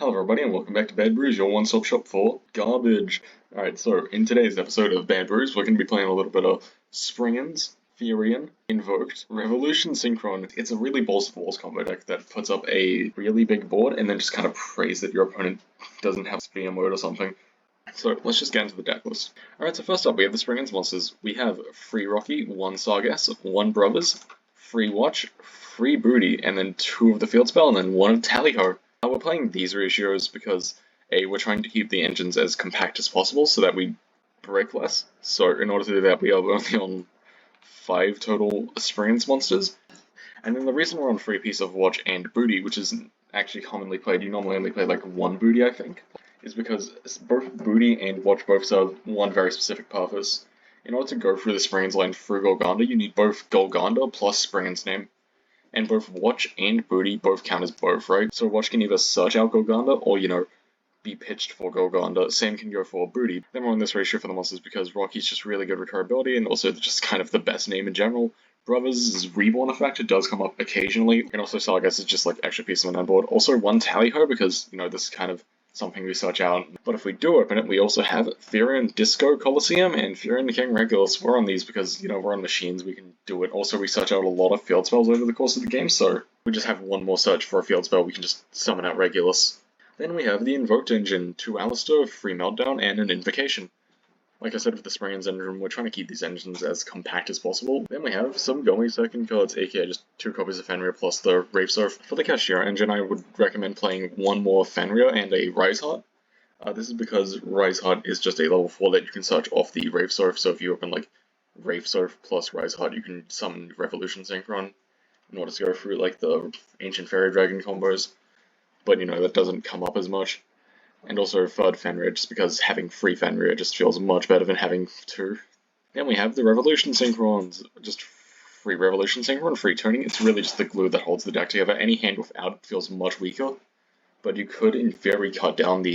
Hello everybody and welcome back to Bad Brews, your one-stop shop for garbage. Alright, so in today's episode of Bad Brews, we're going to be playing a little bit of Springans, Invoked, Revolution Synchron. It's a really balls to balls combo deck that puts up a really big board and then just kind of prays that your opponent doesn't have spear mode or something. So let's just get into the deck list. Alright, so first up we have the Springans monsters. We have Free Rocky, 1 Sargass, 1 Brothers, Free Watch, Free Booty, and then 2 of the Field Spell, and then 1 of Tally-Ho. We're playing these ratios because A, we're trying to keep the engines as compact as possible so that we break less. So in order to do that, we are only on 5 total Springans monsters. And then the reason we're on Free Piece of Watch and Booty, which isn't actually commonly played, you normally only play like 1 Booty, I think, is because both Booty and Watch both serve one very specific purpose. In order to go through the Springans line through Golganda, you need both Golganda plus Springans name. And both Watch and Booty both count as both, right? So Watch can either search out Golganda or, be pitched for Golganda. Same can go for Booty. Then we're on this ratio for the monsters because Rocky's just really good recurability and also just kind of the best name in general. Brothers' Reborn effect, it does come up occasionally. And also Sargass is just like extra piece of an board. Also 1 Tally-Ho because, this is kind of something we search out. But if we do open it, we also have Therian Disco Coliseum and Therian King Regulus. We're on these because, we're on machines, we can do it. Also, we search out a lot of field spells over the course of the game, so we just have one more search for a field spell, we can just summon out Regulus. Then we have the Invoked engine, 2 Alistair, Free Meltdown, and an Invocation. Like I said with the Springans engine, we're trying to keep these engines as compact as possible. Then we have some Going Second cards, aka just 2 copies of Fenrir plus the Rave Surf. For the Cashier engine, I would recommend playing 1 more Fenrir and a Rise Heart. This is because Rise Heart is just a level 4 that you can search off the Rave Surf, so if you open like Rave Surf plus Rise Heart, you can summon Revolution Synchron in order to go through like the Ancient Fairy Dragon combos. But that doesn't come up as much. And also third Fenrir, just because having free Fenrir just feels much better than having 2. Then we have the Revolution Synchrons, just free Revolution Synchron, free tuning. It's really just the glue that holds the deck together. Any hand without it feels much weaker, but you could in theory cut down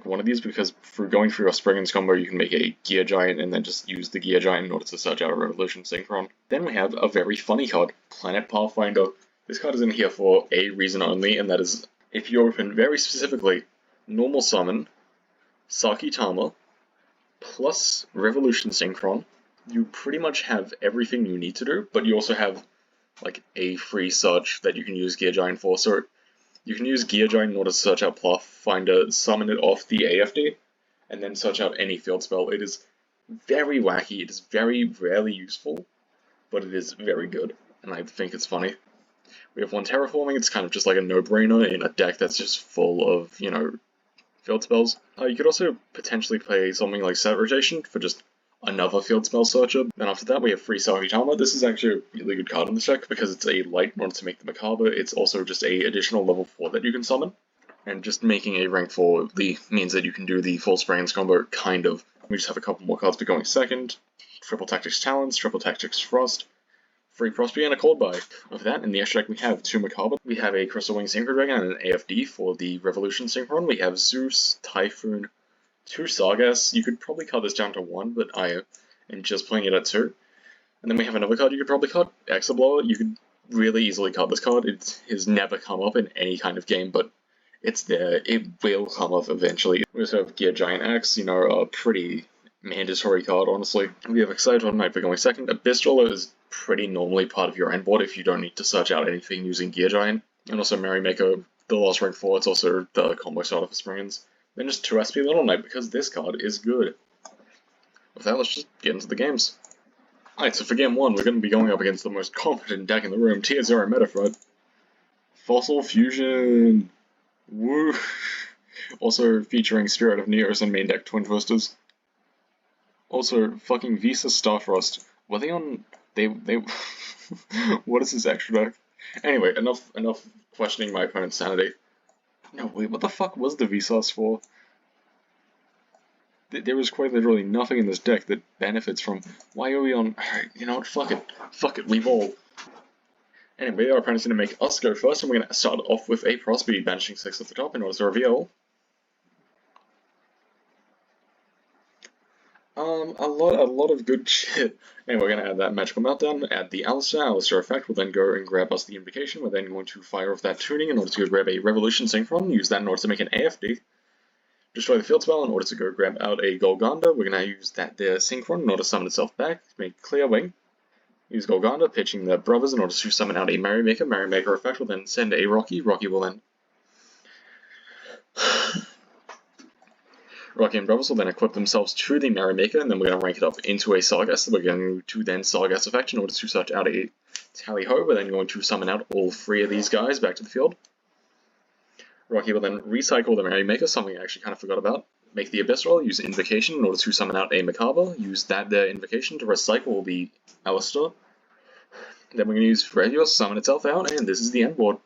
one of these because going through a Springans combo you can make a Gear Giant and then just use the Gear Giant in order to search out a Revolution Synchron. Then we have a very funny card, Planet Pathfinder. This card is in here for a reason only, and that is if you open very specifically Normal Summon, Sakitama, plus Revolution Synchron, you pretty much have everything you need to do, but you also have like a free search that you can use Gear Giant for. So you can use Gear Giant in order to search out Pathfinder, summon it off the AFD, and then search out any field spell. It is very wacky, it is very rarely useful, but it is very good, and I think it's funny. We have 1 Terraforming, it's kind of just like a no-brainer in a deck that's just full of, field spells. You could also potentially play something like Set Rotation for just another field spell searcher. Then after that we have free Sakitama. This is actually a really good card in this deck because it's a light in order to make the Macabre. It's also just a additional level 4 that you can summon. And just making a rank 4 means that you can do the full Springans combo, kind of. We just have a couple more cards for Going Second. Triple Tactics Talons, Triple Tactics Frost, Free Prosperity, and a Cold Buy. Of that, in the extra deck we have 2 Macabre. We have a Crystal Wing Synchro Dragon and an AFD for the Revolution Synchron. We have Zeus, Typhoon, 2 Sargass. You could probably cut this down to 1, but I am just playing it at 2. And then we have another card you could probably cut, Exablower. You could really easily cut this card. It has never come up in any kind of game, but it's there. It will come up eventually. We also have Gear Giant Axe, a pretty mandatory card, honestly. We have Excited One Night for Going Second. Abyss Dweller is pretty normally part of your end board if you don't need to search out anything using Gear Giant. And also Merrymaker, the last rank 4, it's also the combo starter for Springans. Then just 2 SP Little Knight because this card is good. With that, let's just get into the games. Alright, so for game 1, we're going to be going up against the most competent deck in the room, Tier 0 Metafred. Fossil Fusion! Woo! Also featuring Spirit of Neos and main deck Twin Twisters. Also, fucking Visa Starfrost. Were they on... They what is this extra deck? Anyway, enough questioning my opponent's sanity. No, wait, what the fuck was the Vsauce for? There was quite literally nothing in this deck that benefits from... Why are we on... Alright, you know what, fuck it. Fuck it, we roll. Anyway, our opponent's gonna make us go first, and we're gonna start off with a Prosperity, banishing 6 at the top in order to reveal A lot of good shit. And we're gonna add that magical meltdown, add the Alistair effect. We'll then go and grab us the invocation. We're then going to fire off that tuning in order to go grab a revolution synchron. Use that in order to make an AFD. Destroy the field spell in order to go grab out a Golganda. We're gonna use that there synchron in order to summon itself back. Make clear wing. Use Golganda, pitching the brothers in order to summon out a Merrymaker. Merrymaker effect will then send a Rocky. Rocky will then Rocky and Brothers will then equip themselves to the Merrymaker, and then we're going to rank it up into a Sargass. We're going to then Sargass effect in order to search out a Tally-Ho. We're then going to summon out all three of these guys back to the field. Rocky will then recycle the Merrymaker, something I actually kind of forgot about. Make the Abyss roll, use Invocation in order to summon out a Macabre. Use that there Invocation to recycle the Alistair. Then we're going to use Regular, summon itself out, and this is the end board.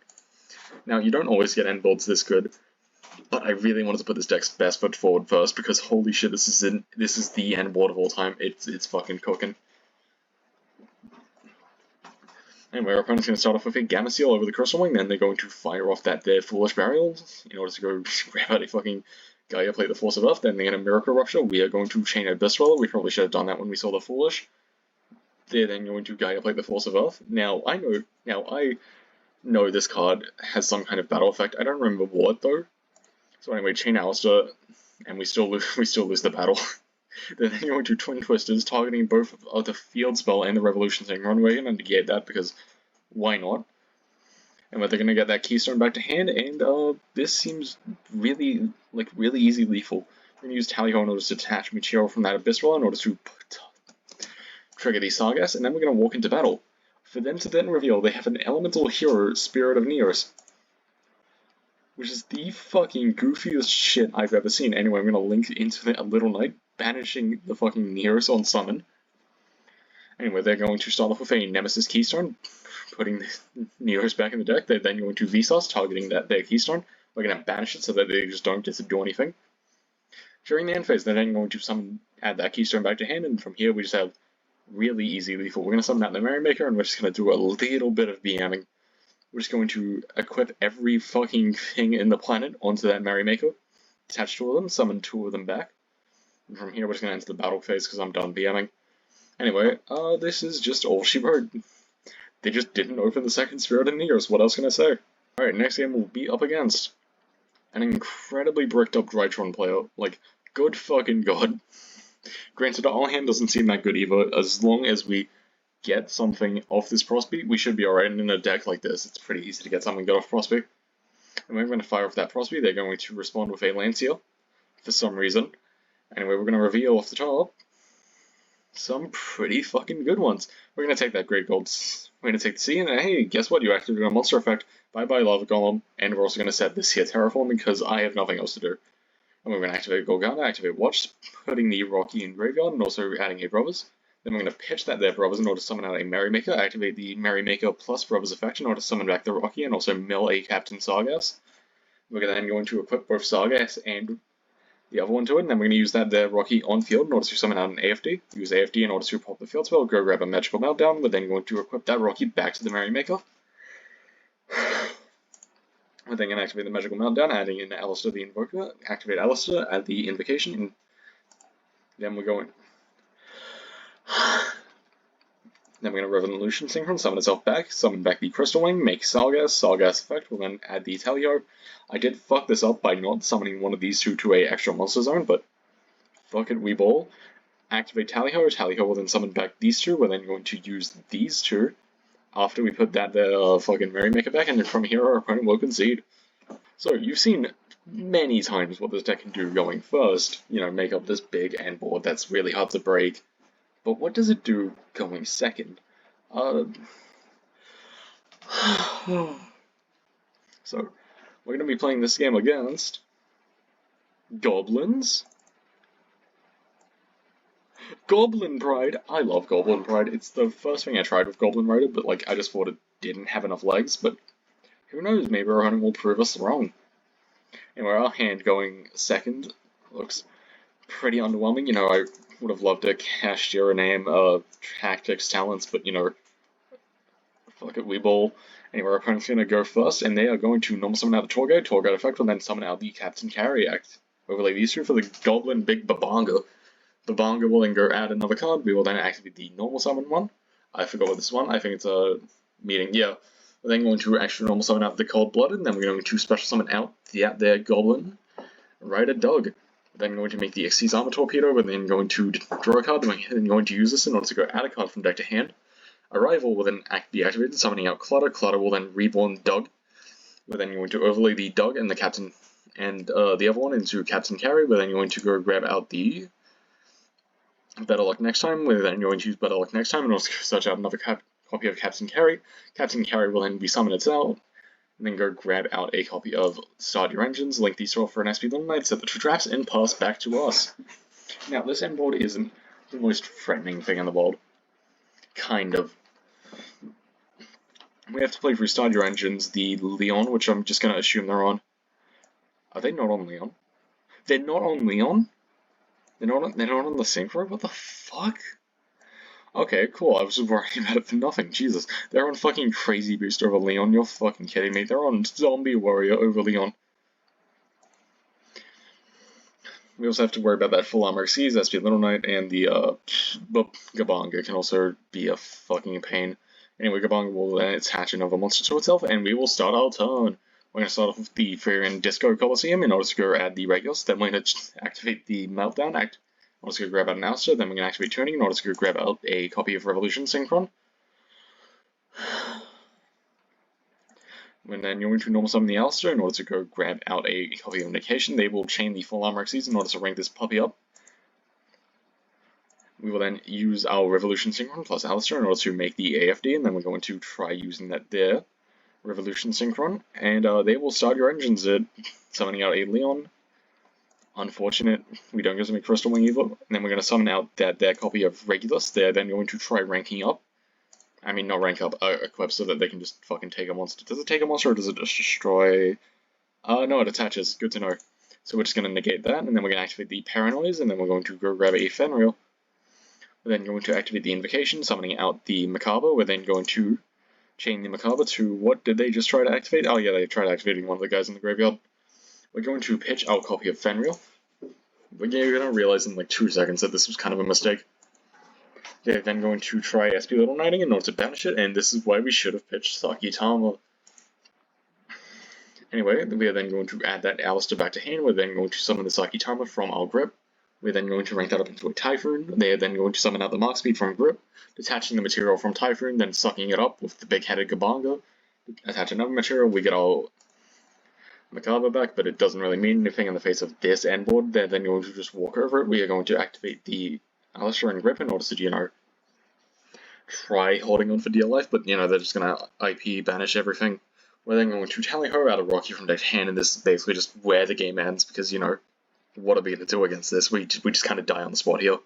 Now, you don't always get end boards this good, but I really wanted to put this deck's best foot forward first because holy shit, this is the end board of all time. It's fucking cooking. Anyway, our opponent's going to start off with a Gamma Seal over the Crystal Wing, then they're going to fire off that their Foolish Burial in order to go grab out a fucking Gaia Plate the Force of Earth, then they're going to Miracle Rupture. We are going to Chain Abyss Roller. We probably should have done that when we saw the Foolish. They're then going to Gaia Plate the Force of Earth. Now I know this card has some kind of battle effect. I don't remember what though. So anyway, Chain Alistair, and we still lose the battle. Then you're going to Twin Twisters, targeting both of the Field Spell and the Revolution Synchron. We're going to negate that because why not? And they're going to get that Keystone back to hand, and this seems really easy lethal. We're going to use Tally-Ho in order to detach Michiru from that Abyss Roll in order to trigger the Sargass, and then we're going to walk into battle. For them to then reveal they have an Elemental Hero, Spirit of Neos, which is the fucking goofiest shit I've ever seen. Anyway, I'm going to link into a Little Knight, banishing the fucking Neos on summon. Anyway, they're going to start off with a Nemesis Keystone, putting the Neos back in the deck. They're then going to Vsauce, targeting their Keystone. We're going to banish it so that they just don't get to do anything. During the end phase, they're then going to add that Keystone back to hand, and from here we just have really easy lethal. We're going to summon out the Merrymaker, and we're just going to do a little bit of BMing. We're just going to equip every fucking thing in the planet onto that Merrymaker, attach two of them, summon two of them back. And from here we're just going to enter the battle phase because I'm done BMing. Anyway, this is just all she wrote. They just didn't open the second Spirit of Neos, what else can I say? Alright, next game we'll be up against an incredibly bricked up Drytron player. Like, good fucking god. Granted, our hand doesn't seem that good either. As long as we get something off this Prosby, we should be alright. And in a deck like this, it's pretty easy to get something good off Prosby. And we're going to fire off that Prosby. They're going to respond with a Lancia for some reason. Anyway, we're going to reveal off the top some pretty fucking good ones. We're going to take that Great Gold. We're going to take the C, and hey, guess what? You activated a monster effect. Bye-bye, Lava Golem. And we're also going to set this here Terraform because I have nothing else to do. And we're going to activate Golganda, activate Watch, putting the Rocky in Graveyard, and also adding a Brothers. Then we're going to pitch that there Brothers in order to summon out a Merrymaker, activate the Merrymaker plus Brothers effect in order to summon back the Rocky, and also mill a Captain Sargass. We're then going to equip both Sargass and the other one to it, and then we're going to use that there Rocky on field in order to summon out an AFD. Use AFD in order to pop the field spell, go grab a Magical Meltdown. We're then going to equip that Rocky back to the Merrymaker. We're then going to activate the Magical Meltdown, adding in Alistair the Invoker, activate Alistair, add the Invocation, and then we're going... Then we're going to Revolution Synchron, summon itself back, summon back the Crystal Wing, make Sargass, Sargass effect, we'll then add the Tally-Ho. I did fuck this up by not summoning one of these two to a extra monster zone, but fuck it, we ball. Activate Tally-Ho, Tally-Ho will then summon back these two, we're then going to use these two after we put that fucking Merrymaker back, and then from here our opponent will concede. So you've seen many times what this deck can do going first, you know, make up this big end board that's really hard to break. But what does it do going second? So, we're going to be playing this game against Goblins. Goblin Pride! I love Goblin Pride. It's the first thing I tried with Goblin Rider, but like I just thought it didn't have enough legs, but who knows, maybe our opponent will prove us wrong. Anyway, our hand going second looks pretty underwhelming. You know, I would have loved to cast your name, tactics, talents, but you know, fuck it, we ball. Anyway, our opponent's going to go first, and they are going to normal summon out the Torgate effect, and then summon out the Captain Carry Act. Overlay these two for the Goblin Big Babanga. The Banga will then go add another card. We will then activate the normal summon one. I forgot what this one. I think it's a meeting. Yeah. We're then going to actually normal summon out the Cold Blooded, and then we're going to special summon out their Goblin Rider Dog. We're then going to make the Xyz Armor Torpedo. We're then going to draw a card. Then we're going to use this in order to go add a card from deck to hand. Arrival will then be activated, summoning out Clutter. Clutter will then reborn Dog. We're then going to overlay the Dog and the Captain and the other one into Captain Carry. We're then going to go grab out the Better Luck Next Time. We're then going to use Better Luck Next Time and also search out another copy of Captain Carry. Captain Carry will then be summoned itself, and then go grab out a copy of Start Your Engines, link these for an SP Little Knight, set the two traps, and pass back to us. Now, this end board isn't the most threatening thing in the world. Kind of. We have to play through Start Your Engines, the Leon, which I'm just going to assume they're on. Are they not on Leon? They're not on Leon? They're not on the synchro? What the fuck? Okay, cool. I was worrying about it for nothing. Jesus. They're on fucking Crazy Boost over Leon. You're fucking kidding me. They're on Zombie Warrior over Leon. We also have to worry about that full armor Xyz, SP Little Knight, and the Gabanga can also be a fucking pain. Anyway, Gabanga will then attach another monster to itself, and we will start our turn. We're going to start off with the Furion Disco Coliseum in order to go add the Regulus, then we're going to activate the Meltdown Act. In order to go grab out an Alistair, then we're going to activate Tuning in order to go grab out a copy of Revolution Synchron. When then you're going to normal summon the Alistair in order to go grab out a copy of Indication. They will chain the full armor Xyz in order to rank this puppy up. We will then use our Revolution Synchron plus Alistair in order to make the AFD, and then we're going to try using that there. Revolution Synchron, and they will start your engines at summoning out a Leon. Unfortunate, we don't get to make Crystal Wing either. And then we're going to summon out their copy of Regulus. They're then going to try ranking up. I mean, not rank up, equip so that they can just fucking take a monster. Does it take a monster or does it just destroy? No, it attaches. Good to know. So we're just going to negate that, and then we're going to activate the Paranoise, and then we're going to go grab a Fenrir. We're then going to activate the Invocation, summoning out the Macabre. We're then going to chain the Macabre to, what did they just try to activate? Oh yeah, they tried activating one of the guys in the graveyard. We're going to pitch our copy of Fenrir. We're going to realize in like 2 seconds that this was kind of a mistake. They're then going to try SP Little Knighting in order to banish it, and this is why we should have pitched Sakitama. Anyway, we are then going to add that Alistair back to hand. We're then going to summon the Sakitama from our grip. We're then going to rank that up into a Typhoon. They are then going to summon out the Mark Speed from grip, detaching the material from Typhoon, then sucking it up with the big-headed Gabanga. Attach another material, we get our Macabre back, but it doesn't really mean anything in the face of this end board. They're then going to just walk over it. We are going to activate the Alistair and grip in order to, you know, try holding on for dear life, but, you know, they're just going to IP banish everything. We're then going to Tally Ho out of Rocky from deck to hand, and this is basically just where the game ends, because, you know, what are we going to do against this? We just kind of die on the spot here.